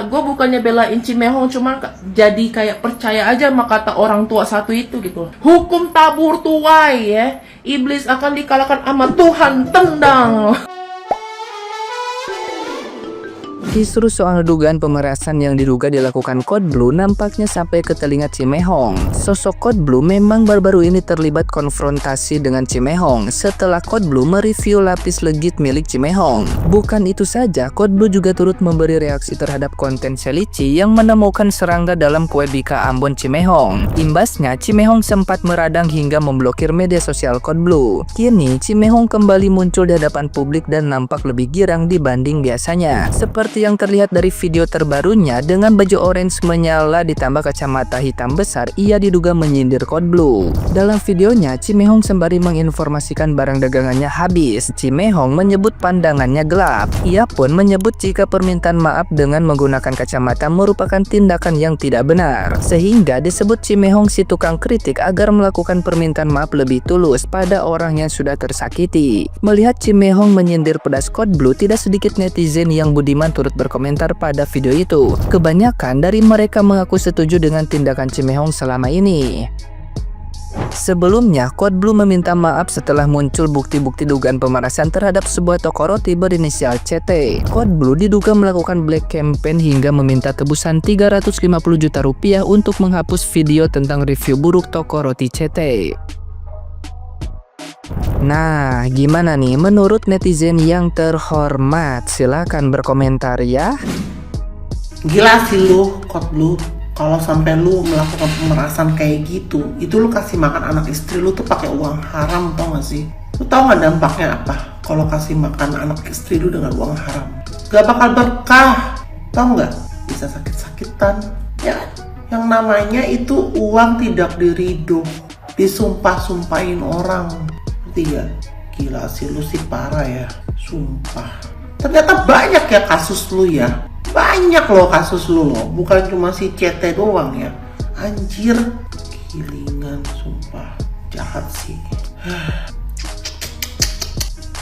gue bukannya belain Cimehong, cuman jadi kayak percaya aja sama kata orang tua satu itu gitu. Hukum tabur tuai ya, iblis akan dikalahkan sama Tuhan tendang. Kisru soal dugaan pemerasan yang diduga dilakukan Code Blue nampaknya sampai ke telinga Cimehong. Sosok Code Blue memang baru-baru ini terlibat konfrontasi dengan Cimehong setelah Code Blue mereview lapis legit milik Cimehong. Bukan itu saja, Code Blue juga turut memberi reaksi terhadap konten Selici yang menemukan serangga dalam kue bika Ambon Cimehong. Imbasnya, Cimehong sempat meradang hingga memblokir media sosial Code Blue. Kini, Cimehong kembali muncul di hadapan publik dan nampak lebih girang dibanding biasanya. Seperti yang terlihat dari video terbarunya, dengan baju orange menyala ditambah kacamata hitam besar, ia diduga menyindir Code Blue. Dalam videonya, Cimehong sembari menginformasikan barang dagangannya habis. Cimehong menyebut pandangannya gelap. Ia pun menyebut jika permintaan maaf dengan menggunakan kacamata merupakan tindakan yang tidak benar, sehingga disebut Cimehong si tukang kritik agar melakukan permintaan maaf lebih tulus pada orang yang sudah tersakiti. Melihat Cimehong menyindir pedas Code Blue, tidak sedikit netizen yang budiman turut berkomentar pada video itu. Kebanyakan dari mereka mengaku setuju dengan tindakan Cimehong selama ini. Sebelumnya, Code Blue meminta maaf setelah muncul bukti-bukti dugaan pemerasan terhadap sebuah toko roti berinisial CT. Code Blue diduga melakukan black campaign hingga meminta tebusan 350 juta rupiah untuk menghapus video tentang review buruk toko roti CT. Nah, gimana nih menurut netizen yang terhormat? Silahkan berkomentar ya. Gila sih lu, Code Blue. Kalau sampai lu melakukan pemerasan kayak gitu, itu lu kasih makan anak istri lu tuh pakai uang haram, tau gak sih? Lu tau gak dampaknya apa? Kalau kasih makan anak istri lu dengan uang haram, gak bakal berkah, tau gak? Bisa sakit-sakitan, ya. Yang namanya itu uang tidak diridho, disumpah-sumpahin orang. Ngerti gak? Gila sih lu sih, parah ya, sumpah. Ternyata banyak ya kasus lu ya. Banyak loh kasus lu loh, bukan cuma si CT doang ya. Anjir, gilingan, sumpah. Jahat sih.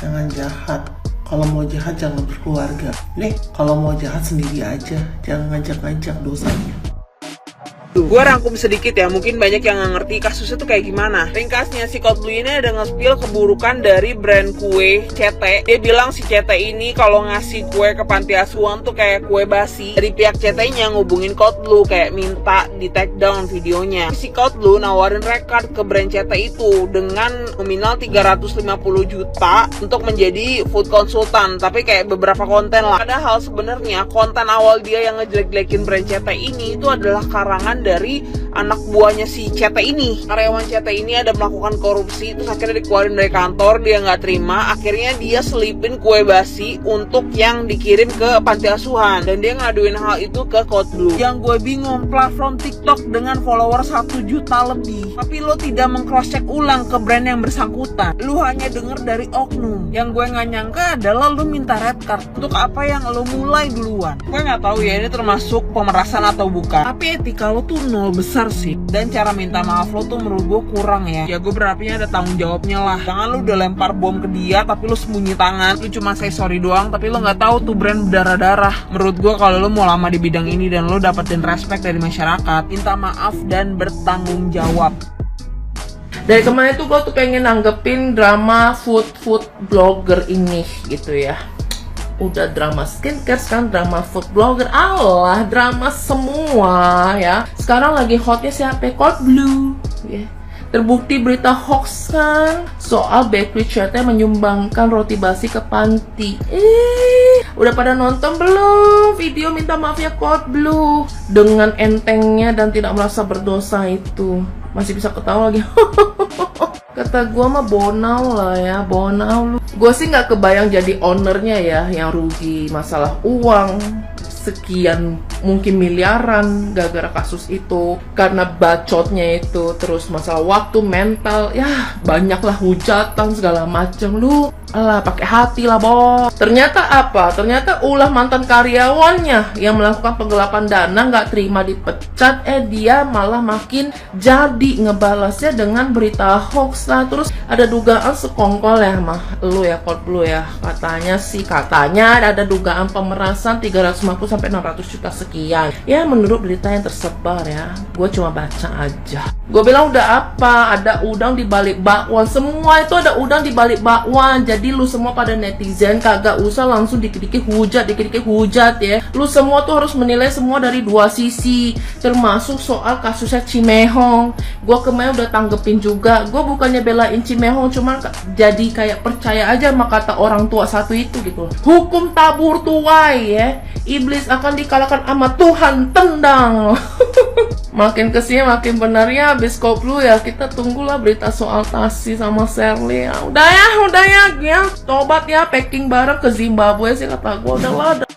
Jangan jahat. Kalau mau jahat jangan berkeluarga. Nih, kalau mau jahat sendiri aja, jangan ngajak-ngajak dosanya. Gue rangkum sedikit ya, mungkin banyak yang nggak ngerti kasusnya tuh kayak gimana. Ringkasnya, si Code Blue ini ada nge-spill keburukan dari brand kue CT. Dia bilang si CT ini kalau ngasih kue ke panti asuhan tuh kayak kue basi. Dari pihak CT-nya ngubungin Code Blue kayak minta di take down videonya. Si Code Blue nawarin record ke brand CT itu dengan nominal 350 juta untuk menjadi food consultant, tapi kayak beberapa konten lah. Padahal sebenarnya konten awal dia yang ngejelek-jelekin brand CT ini itu adalah karangan dari anak buahnya si CT ini. Karyawan CT ini ada melakukan korupsi, terus akhirnya dikeluarin dari kantor, dia nggak terima, akhirnya dia selipin kue basi untuk yang dikirim ke panti asuhan, dan dia ngaduin hal itu ke Code Blue. Yang gue bingung, platform TikTok dengan follower 1 juta lebih, tapi lo tidak meng-cross check ulang ke brand yang bersangkutan. Lo hanya denger dari oknum. Yang gue nggak nyangka adalah lo minta red card untuk apa yang lo mulai duluan. Gue nggak tahu ya ini termasuk pemerasan atau bukan, tapi etika lo tuh nol besar sih. Dan cara minta maaf lo tuh menurut gue kurang ya. Ya gue berharapnya ada tanggung jawabnya lah. Jangan lo udah lempar bom ke dia tapi lo sembunyi tangan, lo cuma say sorry doang tapi lo nggak tahu tuh brand berdarah-darah. Menurut gue kalau lo mau lama di bidang ini dan lo dapetin respect dari masyarakat, minta maaf dan bertanggung jawab. Dari kemarin tuh gue tuh pengen nanggepin drama food blogger ini gitu ya. Udah drama skincare, sekarang drama food blogger. Allah, drama semua ya. Sekarang lagi hotnya siapa? Code Blue ya. Terbukti berita hoax kan soal bakery CT menyumbangkan roti basi ke panti. Udah pada nonton belum video minta maafnya Code Blue? Dengan entengnya dan tidak merasa berdosa itu, masih bisa ketawa lagi. Kata gue mah bonau lah ya, bonau lu. Gue sih nggak kebayang jadi ownernya ya yang rugi masalah uang sekian mungkin miliaran gara-gara kasus itu, karena bacotnya itu, terus masalah waktu, mental, ya banyaklah hujatan segala macam. Lu alah pakai hati lah bos. Ternyata apa? Ternyata ulah mantan karyawannya yang melakukan penggelapan dana, nggak terima dipecat, dia malah makin jadi ngebalasnya dengan berita hoax lah. Terus ada dugaan sekongkol ya mah lu ya Code Blue ya, katanya ada dugaan pemerasan 350 sampai 600 juta sekian. Ya menurut berita yang tersebar ya, gue cuma baca aja. Gue bilang udah apa, ada udang di balik bakwan, semua itu ada udang di balik bakwan. Jadi lu semua pada netizen kagak usah langsung dikit-dikit hujat ya. Lu semua tuh harus menilai semua dari dua sisi, termasuk soal kasusnya Cimehong. Gue kemarin udah tanggepin juga, gue bukannya belain Cimehong, cuma jadi kayak percaya aja sama kata orang tua satu itu gitu. Hukum tabur tuai ya, iblis akan dikalahkan sama Tuhan tendang. Makin kesini makin benar ya, habis koplu ya. Kita tunggulah berita soal Tasi sama Sherly ya. Udah ya, tobat ya, packing bareng ke Zimbabwe sih kata gue. Udahlah.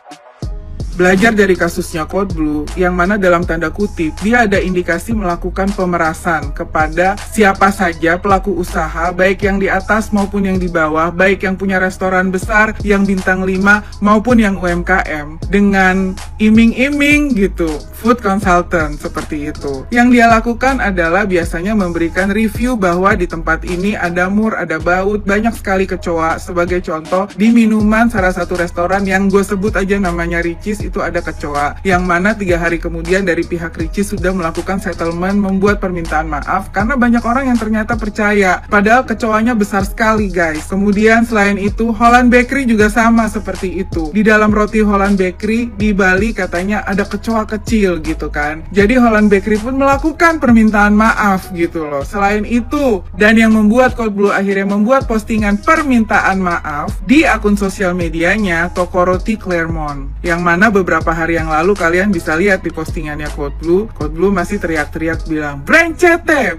Belajar dari kasusnya Coldblue, yang mana dalam tanda kutip, dia ada indikasi melakukan pemerasan kepada siapa saja pelaku usaha, baik yang di atas maupun yang di bawah, baik yang punya restoran besar, yang bintang 5, maupun yang UMKM, dengan iming-iming gitu, food consultant seperti itu. Yang dia lakukan adalah biasanya memberikan review bahwa di tempat ini ada mur, ada baut, banyak sekali kecoa. Sebagai contoh, di minuman salah satu restoran yang gue sebut aja namanya Ricis, itu ada kecoa, yang mana 3 hari kemudian dari pihak Ricis sudah melakukan settlement, membuat permintaan maaf karena banyak orang yang ternyata percaya padahal kecoanya besar sekali guys. Kemudian selain itu Holland Bakery juga sama seperti itu. Di dalam roti Holland Bakery di Bali katanya ada kecoa kecil gitu kan, jadi Holland Bakery pun melakukan permintaan maaf gitu loh. Selain itu, dan yang membuat Coldblue akhirnya membuat postingan permintaan maaf di akun sosial medianya toko roti Claremont, yang mana beberapa hari yang lalu kalian bisa lihat di postingannya Coldblue masih teriak-teriak bilang brand CT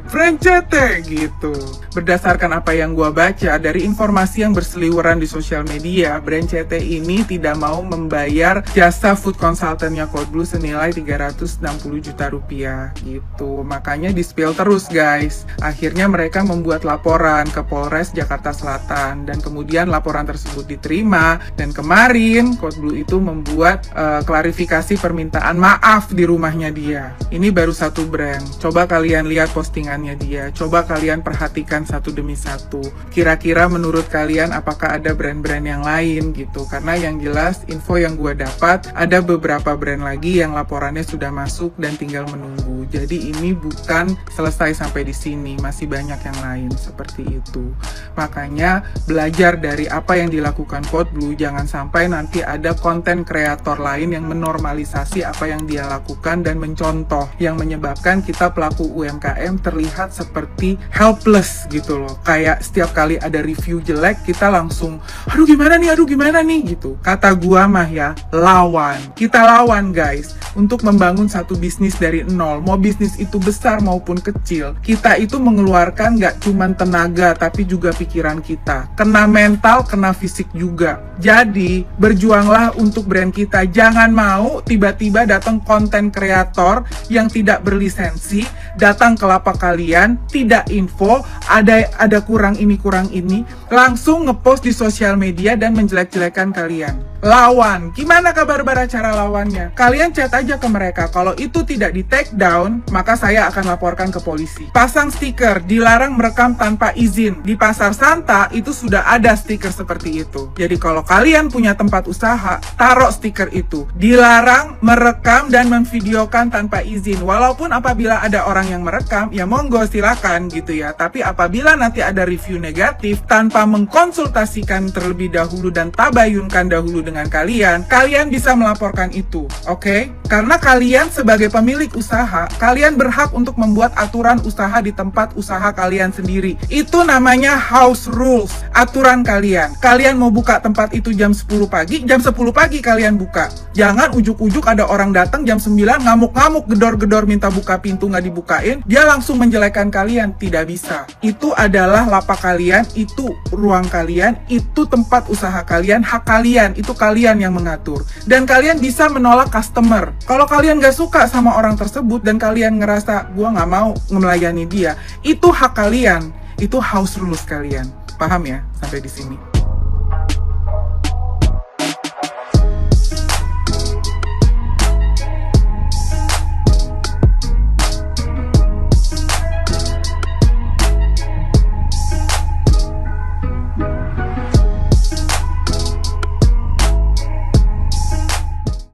gitu. Berdasarkan apa yang gua baca dari informasi yang berseliweran di sosial media, brand CT ini tidak mau membayar jasa food consultantnya Coldblue senilai 360 juta rupiah gitu. Makanya di-spill terus guys. Akhirnya mereka membuat laporan ke Polres Jakarta Selatan, dan kemudian laporan tersebut diterima, dan kemarin Coldblue itu membuat klarifikasi permintaan maaf di rumahnya dia. Ini baru satu brand. Coba kalian lihat postingannya dia. Coba kalian perhatikan satu demi satu. Kira-kira menurut kalian apakah ada brand-brand yang lain gitu? Karena yang jelas info yang gue dapat ada beberapa brand lagi yang laporannya sudah masuk dan tinggal menunggu. Jadi ini bukan selesai sampai di sini. Masih banyak yang lain seperti itu. Makanya belajar dari apa yang dilakukan Coldblue, jangan sampai nanti ada konten kreator lain yang menormalisasi apa yang dia lakukan dan mencontoh, yang menyebabkan kita pelaku UMKM terlihat seperti helpless gitu loh. Kayak setiap kali ada review jelek kita langsung aduh gimana nih gitu. Kata gua mah ya, kita lawan guys untuk membangun satu bisnis dari nol. Mau bisnis itu besar maupun kecil, kita itu mengeluarkan gak cuman tenaga tapi juga pikiran kita, kena mental, kena fisik juga. Jadi berjuanglah untuk brand kita. Jangan mau tiba-tiba datang konten kreator yang tidak berlisensi, datang ke lapak kalian, tidak info, ada kurang ini, langsung ngepost di sosial media dan menjelek-jelekan kalian. Lawan. Gimana kabar cara lawannya? Kalian chat aja ke mereka. Kalau itu tidak di take down, maka saya akan laporkan ke polisi. Pasang stiker, dilarang merekam tanpa izin. Di Pasar Santa itu sudah ada stiker seperti itu. Jadi kalau kalian punya tempat usaha, taruh stiker itu. Dilarang merekam dan memvideokan tanpa izin. Walaupun apabila ada orang yang merekam, ya monggo silakan gitu ya. Tapi apabila nanti ada review negatif tanpa mengkonsultasikan terlebih dahulu dan tabayunkan dahulu dengan kalian bisa melaporkan itu, oke? Karena kalian sebagai pemilik usaha, kalian berhak untuk membuat aturan usaha di tempat usaha kalian sendiri. Itu namanya house rules, aturan kalian. Kalian mau buka tempat itu jam 10 pagi, jam 10 pagi kalian buka. Jangan ujuk-ujuk ada orang datang jam 9 ngamuk-ngamuk, gedor-gedor minta buka pintu nggak dibukain, dia langsung menjelekkan kalian. Tidak bisa. Itu adalah lapak kalian, itu ruang kalian, itu tempat usaha kalian, hak kalian, itu kalian yang mengatur. Dan kalian bisa menolak customer. Kalau kalian gak suka sama orang tersebut dan kalian ngerasa gua gak mau melayani dia, itu hak kalian. Itu house rules kalian. Paham ya? Sampai di sini.